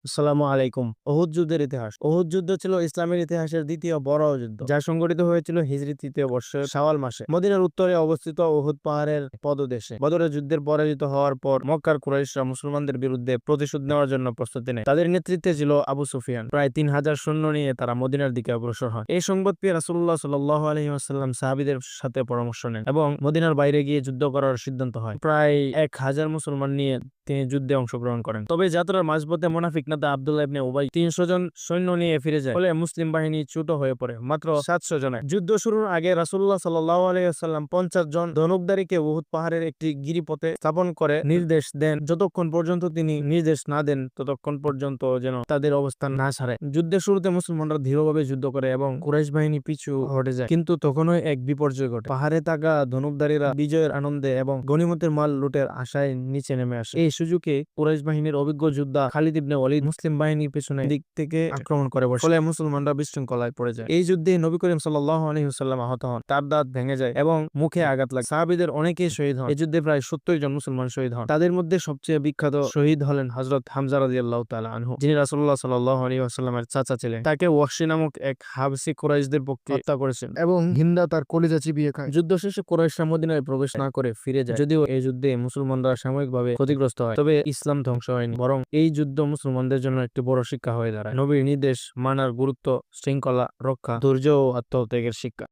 আসসালামু আলাইকুম। উহুদ যুদ্ধের ইতিহাস। উহুদ যুদ্ধ ছিল ইসলামের ইতিহাসের দ্বিতীয় বড় যুদ্ধ, যা সংঘটিত হয়েছিল হিজরী তৃতীয় বর্ষের শাওয়াল মাসে মদিনার উত্তরে অবস্থিত উহুদ পাহাড়ের পদদেশে। বদরের যুদ্ধের পরাজিত হওয়ার পর মক্কার কুরাইশরা মুসলমানদের বিরুদ্ধে প্রতিশোধ নেওয়ার জন্য প্রস্তুতি নেয়। তাদের নেতৃত্বে ছিল আবু সুফিয়ান। প্রায় ৩,০০০ সৈন্য নিয়ে তারা মদিনার দিকে অগ্রসর হয়। এই সংবাদ পেয়ে রাসূলুল্লাহ সাল্লাল্লাহু আলাইহি ওয়াসাল্লাম সাহাবীদের সাথে পরামর্শ নেন এবং মদিনার বাইরে গিয়ে যুদ্ধ করার সিদ্ধান্ত হয়। প্রায় ১,০০০ মুসলমান নিয়ে তিনি যুদ্ধে অংশগ্রহণ করেন। তবে যাত্রার মাঝপথে মুনাফিক নেতা আব্দুল্লাহ ইবনে উবাই ৩০০ জন সৈন্য নিয়ে ফিরে যায়, ফলে মুসলিম বাহিনী ছোট হয়ে পড়ে মাত্র ৭০০ জনে। যুদ্ধ শুরুর আগে রাসূলুল্লাহ সাল্লাল্লাহু আলাইহি ওয়াসাল্লাম ৫০ জন ধনুকধারীকে উহুদ পাহাড়ের একটি গিরিপথে স্থাপন করে নির্দেশ দেন, যতক্ষণ পর্যন্ত তিনি নির্দেশ না দেন ততক্ষণ পর্যন্ত যেন তাদের অবস্থান না ছাড়ে। যুদ্ধের শুরুতে মুসলমানরা দৃঢ়ভাবে যুদ্ধ করে এবং কুরাইশ বাহিনী পিছু হটে যায়, কিন্তু তখনই এক বিপর্যয় ঘটে। পাহাড়ে থাকা ধনুকধারীরা বিজয়ের আনন্দে এবং গনিমতের মাল লুটের আশায় নিচে নেমে আসে। এই সুযোগে কুরাইশ বাহিনীর অভিজ্ঞ যোদ্ধা খালিদ ইবনে ওয়ালিদ মুসলিম বাহিনীর পেছনে দিক থেকে আক্রমণ করে বসে, ফলে মুসলমানরা বিশৃঙ্খলায় পড়ে যায়। এই যুদ্ধে নবী করিম সাল্লাল্লাহু আলাইহি ওয়াসাল্লাম আহত হন, তার দাঁত ভেঙে যায় এবং মুখে আঘাত লাগে। সাহাবীদের অনেকেই শহীদ হন। এই যুদ্ধে প্রায় ৭০ জন মুসলমান শহীদ হন। তাদের মধ্যে সবচেয়ে বিখ্যাত শহীদ হলেন হযরত হামজা রাদিয়াল্লাহু তাআলা আনহু, যিনি রাসূলুল্লাহ সাল্লাল্লাহু আলাইহি ওয়াসাল্লামের চাচা ছিলেন। তাকে ওয়াহশী নামক এক হাবশী কুরাইশদের পক্ষে হত্যা করেছেন এবং হিন্দা তার কলিজা চিবিয়ে খায়। যুদ্ধ শেষে কুরাইশরা মদিনায় প্রবেশ না করে ফিরে যায়। যদিও এই যুদ্ধে মুসলমানরা সাময়িকভাবে ক্ষতিগ্রস্ত হয়, তবে ইসলাম ধ্বংস হয়নি, বরং এই যুদ্ধ মুসলমানদের জন্য একটি বড় শিক্ষা হয়ে দাঁড়ায়। নবীর নির্দেশ মানার গুরুত্ব, শৃঙ্খলা রক্ষা, ধৈর্য ও আত্মত্যাগের শিক্ষা।